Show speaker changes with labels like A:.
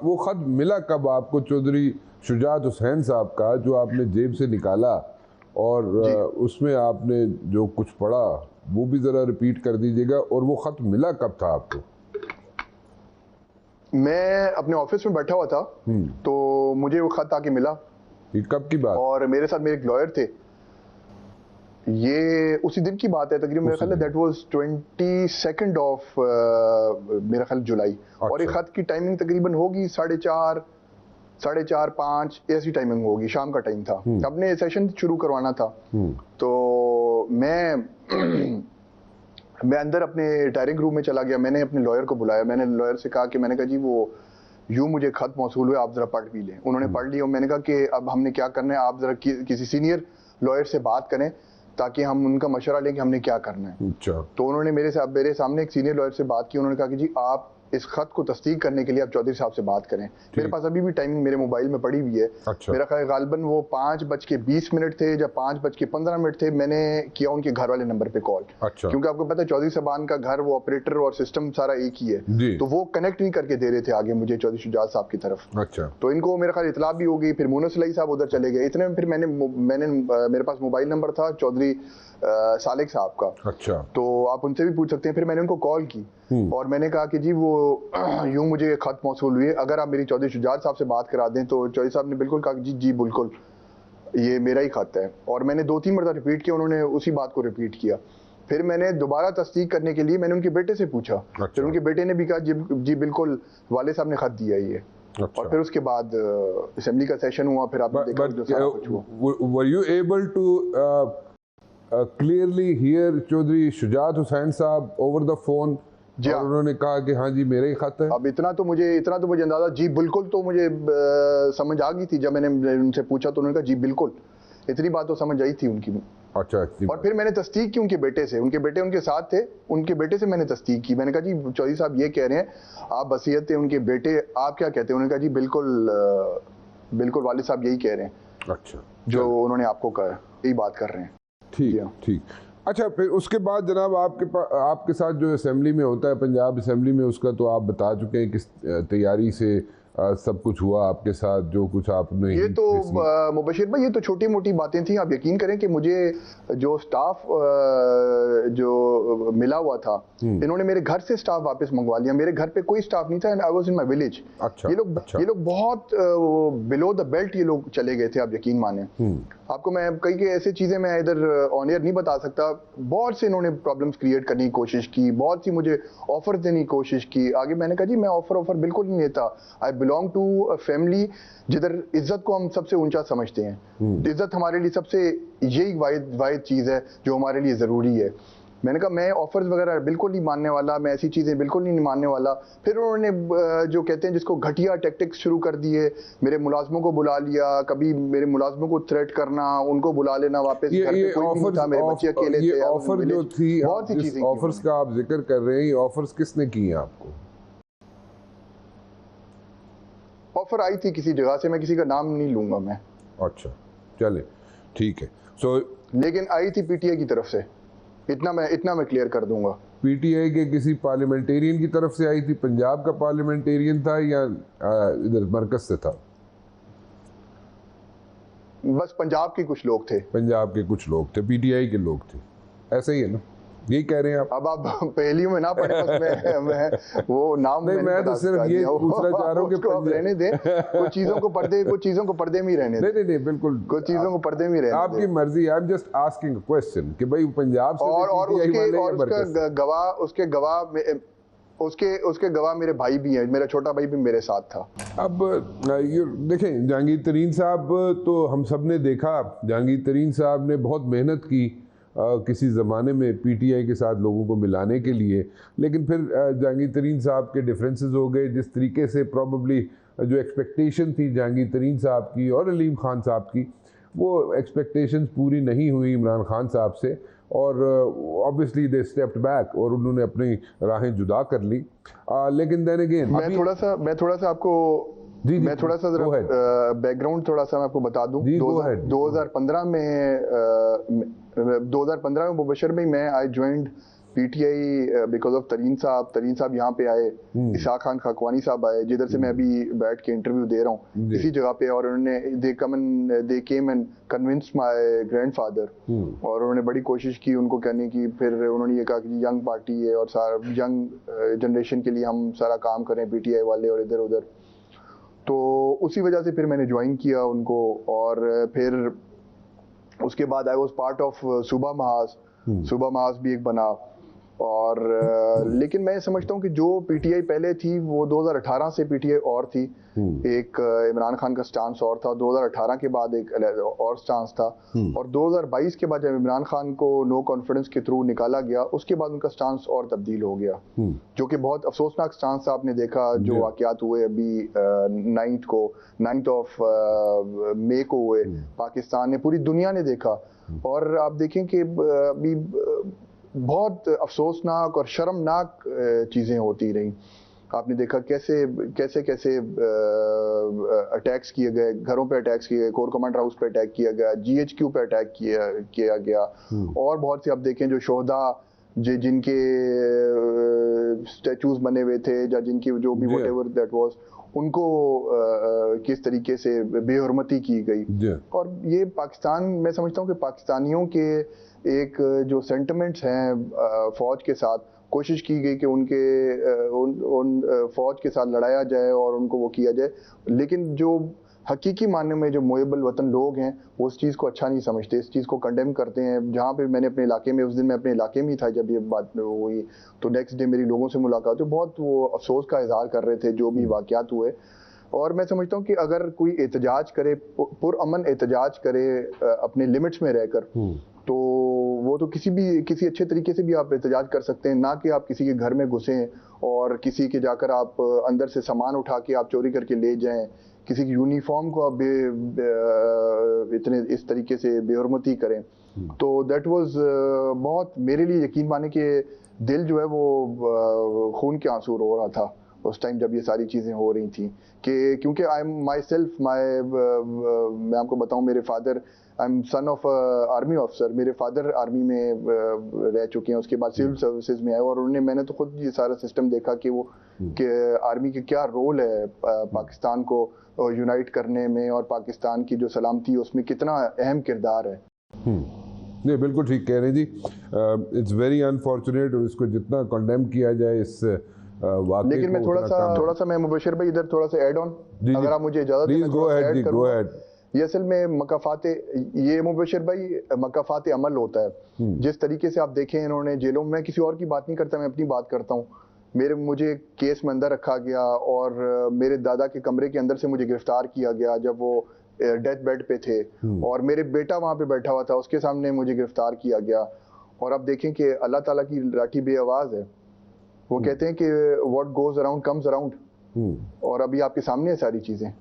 A: वो ख़त मिला कब आपको चौधरी शुजात हुसैन साहब का, जो आपने जेब से निकाला और उसमें आपने जो कुछ पढ़ा वो भी ज़रा रिपीट कर दीजिएगा, और वो ख़त मिला कब था आपको?
B: मैं अपने ऑफिस में बैठा हुआ था तो मुझे वो खत आके मिला।
A: ये कब की बात?
B: और मेरे साथ मेरे एक लॉयर थे। ये उसी दिन की बात है तकरीबन, मेरा ख्याल है दैट वाज 22 ऑफ मेरा ख्याल जुलाई।
A: अच्छा।
B: और ये खत की टाइमिंग तकरीबन होगी 4:30 5:30 ऐसी टाइमिंग होगी, शाम का टाइम था। अपने सेशन शुरू करवाना था। तो मैं मैं अंदर अपने डायरिंग रूम में चला गया। मैंने अपने लॉयर को बुलाया। मैंने लॉयर से कहा कि मैंने कहा जी वो यूं मुझे खत मौसूल हुए, आप जरा पढ़ भी लें। उन्होंने पढ़ लिया। मैंने कहा कि अब हमने क्या करना है, आप जरा किसी सीनियर लॉयर से बात करें ताकि हम उनका मशवरा लें कि हमने क्या करना है।
A: अच्छा।
B: तो उन्होंने मेरे सामने एक सीनियर लॉयर से बात की। उन्होंने कहा कि जी आप इस खत को तस्दीक करने के लिए आप चौधरी साहब से बात करें। मेरे पास अभी भी टाइमिंग मेरे मोबाइल में पड़ी हुई है।
A: अच्छा।
B: मेरा ख्याल गालिबन वो 5:20 थे या 5:15 थे। मैंने किया उनके घर वाले नंबर पे कॉल।
A: अच्छा।
B: क्योंकि आपको पता है चौधरी साहबान का घर, वो ऑपरेटर और सिस्टम सारा एक ही है, तो वो कनेक्ट नहीं करके दे रहे थे आगे मुझे चौधरी शुजात साहब की तरफ।
A: अच्छा।
B: तो इनको मेरा ख्याल इतला भी हो गई। फिर मुनसलाई साहब उधर चले गए। इतने में फिर मैंने मेरे पास मोबाइल नंबर था चौधरी सालिक साहब का।
A: अच्छा।
B: तो आप उनसे भी पूछ सकते हैं। फिर मैंने उनको कॉल की और मैंने कहा कि जी वो यूं मुझे खत मौसूल हुई है, अगर आप मेरी चौधरी शुजात साहब से बात करा दें। तो चौधरी साहब ने बिल्कुल कहा कि जी बिल्कुल ये मेरा ही खत है। और मैंने 2-3 मरतबा रिपीट किया, उन्होंने उसी बात को रिपीट किया। फिर मैंने दोबारा तस्दीक करने के लिए मैंने उनके बेटे से पूछा।
A: अच्छा।
B: फिर उनके बेटे ने भी कहा जी बिल्कुल वाले साहब ने खत दिया ही है।
A: अच्छा।
B: और फिर उसके बाद असेंबली का सेशन हुआ। फिर आपने देखा जो सारा कुछ हुआ।
A: Were you able to clearly hear Chaudhry Shujaat Hussain साहब ओवर द फोन?
B: जी
A: और उन्होंने कहा कि हाँ जी मेरा ही खत है।
B: अब इतना तो मुझे अंदाजा जी बिल्कुल तो मुझे समझ आ गई थी। जब मैंने उनसे पूछा तो उन्होंने कहा जी बिल्कुल, इतनी बात तो समझ आई थी उनकी।
A: अच्छा।
B: और फिर मैंने तस्दीक की उनके बेटे से। उनके बेटे उनके साथ थे। उनके बेटे से मैंने तस्दीक की। मैंने कहा जी चौधरी साहब ये कह रहे हैं, आप वसीयत थे उनके बेटे, आप क्या कहते हैं? उन्होंने कहा जी बिल्कुल वालिद साहब यही कह रहे हैं।
A: अच्छा।
B: जो उन्होंने आपको कहा यही बात कर रहे हैं।
A: ठीक ठीक। अच्छा, फिर उसके बाद जनाब आपके साथ जो असेंबली में होता है, पंजाब असेंबली में, उसका तो आप बता चुके हैं किस तैयारी से सब कुछ हुआ आपके साथ, जो कुछ आपने।
B: ये तो मुबशिर भाई ये तो छोटी मोटी बातें थी। आप यकीन करें कि मुझे जो स्टाफ जो मिला हुआ था, इन्होंने मेरे घर से स्टाफ वापस मंगवा लिया। मेरे घर पे कोई स्टाफ नहीं था। I was in my village.
A: अच्छा।
B: ये लोग बहुत बिलो द बेल्ट ये लोग चले गए थे, आप यकीन माने। आपको मैं कई ऐसी चीजें मैं इधर ऑन एयर नहीं बता सकता। बहुत से इन्होंने प्रॉब्लम्स क्रिएट करने की कोशिश की, बहुत सी मुझे ऑफर देने की कोशिश की। आगे मैंने कहा जी मैं ऑफर बिल्कुल नहीं लेता। I belong to a family जिधर इज्जत को हम सबसे ऊंचा समझते हैं। इज्जत हमारे लिए सबसे यही वाहिद चीज है जो हमारे लिए जरूरी है। मैंने कहा मैं ऑफर्स वगैरह बिल्कुल नहीं मानने वाला, मैं ऐसी चीजें बिल्कुल नहीं मानने वाला। फिर उन्होंने जो कहते हैं जिसको घटिया टैक्टिक्स शुरू कर दिए। मेरे मुलाजमों को बुला लिया, कभी मेरे मुलाजमों को थ्रेट करना, उनको बुला लेना वापस। घर पे कोई भी नहीं था, मेरे बच्चे अकेले थे।
A: ऑफर जो थी,
B: बहुत सी चीजें,
A: ऑफर्स का आप जिक्र कर रहे हैं, ये ऑफर्स किसने किए आपको?
B: ऑफर आई थी किसी जगह से, मैं किसी का नाम नहीं लूंगा मैं।
A: अच्छा, चले ठीक है।
B: लेकिन आई थी पीटीआई की तरफ से, इतना मैं क्लियर कर दूंगा।
A: पीटीआई के किसी पार्लियामेंटेरियन की तरफ से आई थी? पंजाब का पार्लियामेंटेरियन था या इधर मरकज से था?
B: बस पंजाब के कुछ लोग थे।
A: पंजाब के कुछ लोग थे, पीटीआई के लोग थे, ऐसा ही है ना? यही कह रहे हैं आप?
B: अब आप पहली में ना पड़े, बस मैं वो नाम
A: नहीं, मैं तो सिर्फ ये पूछना चाह रहा हूँ कि
B: आप रहने दें कुछ चीजों को पर्दे में ही रहने दें।
A: नहीं बिल्कुल,
B: कुछ चीजों को पर्दे में ही रहने
A: आपकी मर्जी। I am just asking a question कि भाई पंजाब से
B: और उसके गवाह मेरे भाई भी हैं। मेरा छोटा भाई भी मेरे साथ था।
A: अब देखें, जहांगीर तरीन साहब तो हम सब ने देखा, जहांगीर तरीन साहब ने बहुत मेहनत की किसी ज़माने में पीटीआई के साथ लोगों को मिलाने के लिए, लेकिन फिर जहांगीर तरीन साहब के डिफरेंसेस हो गए। जिस तरीके से प्रॉबली जो एक्सपेक्टेशन थी जहांगीर तरीन साहब की और अलीम खान साहब की, वो एक्सपेक्टेशंस पूरी नहीं हुई इमरान खान साहब से, और ऑब्वियसली दे स्टेप्ड बैक और उन्होंने अपनी राहें जुदा कर ली। लेकिन देन अगेन
B: मैं थोड़ा सा आपको मैं थोड़ा सा बैकग्राउंड थोड़ा सा मैं आपको बता दूं। 2015 में मुबशर भाई मैं आई ज्वाइंड पीटीआई बिकॉज ऑफ तरीन साहब यहाँ पे आए, इसाक खान खाकवानी साहब आए, जिधर से मैं अभी बैठ के इंटरव्यू दे रहा हूँ इसी जगह पे, और उन्होंने they came and convince my grandfather, और उन्होंने बड़ी कोशिश की उनको कहने की। फिर उन्होंने ये कहा कि यंग पार्टी है और सारा यंग जनरेशन के लिए हम सारा काम करें पीटीआई वाले और इधर उधर। तो उसी वजह से फिर मैंने ज्वाइन किया उनको, और फिर उसके बाद आई वॉज पार्ट ऑफ सूबा महाज भी एक बना। और लेकिन मैं समझता हूँ कि जो पीटीआई पहले थी वो 2018 से पीटीआई और थी, एक इमरान खान का स्टांस और था, 2018 के बाद एक और स्टांस था, और 2022 के बाद जब इमरान खान को नो कॉन्फिडेंस के थ्रू निकाला गया उसके बाद उनका स्टांस और तब्दील हो गया, जो कि बहुत अफसोसनाक स्टांस था। आपने देखा जो वाकयात हुए अभी 9th ऑफ मई को हुए पाकिस्तान ने, पूरी दुनिया ने देखा, और आप देखें कि अभी बहुत अफसोसनाक और शर्मनाक चीज़ें होती रहीं। आपने देखा कैसे अटैक्स किए गए, घरों पे अटैक्स किए गए, कोर कमांडर हाउस पे अटैक किया गया, जीएचक्यू पे अटैक किया गया, और बहुत से आप देखें जो शोहदा जिनके स्टैचूज बने हुए थे या जिनकी जो भी व्हाटएवर दैट वाज, उनको किस तरीके से बेहुरमती की गई। और ये पाकिस्तान, मैं समझता हूँ कि पाकिस्तानियों के एक जो सेंटिमेंट्स हैं फौज के साथ, कोशिश की गई कि उन फौज के साथ लड़ाया जाए और उनको वो किया जाए, लेकिन जो हकीकी मानने में जो मोएबल वतन लोग हैं वो उस चीज़ को अच्छा नहीं समझते, इस चीज़ को कंडेम करते हैं। जहाँ पे मैंने अपने इलाके में, उस दिन मैं अपने इलाके में ही था जब ये बात हुई, तो नेक्स्ट डे मेरी लोगों से मुलाकात हुई, बहुत वो अफसोस का इजहार कर रहे थे जो भी वाकयात हुए। और मैं समझता हूँ कि अगर कोई एहतजाज करे, पुरअमन एहतजाज करे अपने लिमिट्स में रहकर, तो वो तो किसी अच्छे तरीके से भी आप एहतजाज कर सकते हैं, ना कि आप किसी के घर में घुसें और किसी के जाकर आप अंदर से सामान उठा के आप चोरी करके ले जाएं, किसी की यूनिफॉर्म को आप इतने इस तरीके से बेहुरमती करें। तो दैट वाज बहुत मेरे लिए, यकीन माने कि दिल जो है वो खून के आंसू रो रहा था उस टाइम जब ये सारी चीज़ें हो रही थी, कि क्योंकि आई एम माई सेल्फ मैं आपको बताऊं, मेरे father, I am son of army officer, मेरे फादर आर्मी में रह चुके हैं, उसके बाद सिविल सर्विसेज में आए, और मैंने तो खुद ये सारा सिस्टम देखा कि आर्मी के क्या रोल है पाकिस्तान को यूनाइट करने में, और पाकिस्तान की जो सलामती उसमें कितना अहम किरदार है।
A: नहीं, बिल्कुल ठीक कह रहे हैं जी। इट्स वेरी अनफॉर्चुनेट, और इसको जितना कंडेम किया जाए इस वाकये,
B: लेकिन मैं थोड़ा सा मैं मुबशिर भाई इधर थोड़ा सा ऐड ऑन, अगर आप मुझे इजाजत दें,
A: गो अहेड।
B: ये असल में ये मुबशिर भाई मकाफात अमल होता है। जिस तरीके से आप देखें इन्होंने जेलों में, मैं किसी और की बात नहीं करता, मैं अपनी बात करता हूँ, मुझे केस में अंदर रखा गया, और मेरे दादा के कमरे के अंदर से मुझे गिरफ्तार किया गया जब वो डेथ बेड पे थे, और मेरे बेटा वहाँ पे बैठा हुआ था, उसके सामने मुझे गिरफ्तार किया गया। और अब देखें कि अल्लाह ताला की लाठी बेआवाज़ है, वो कहते हैं कि what goes around comes around, और अभी आपके सामने है सारी चीज़ें।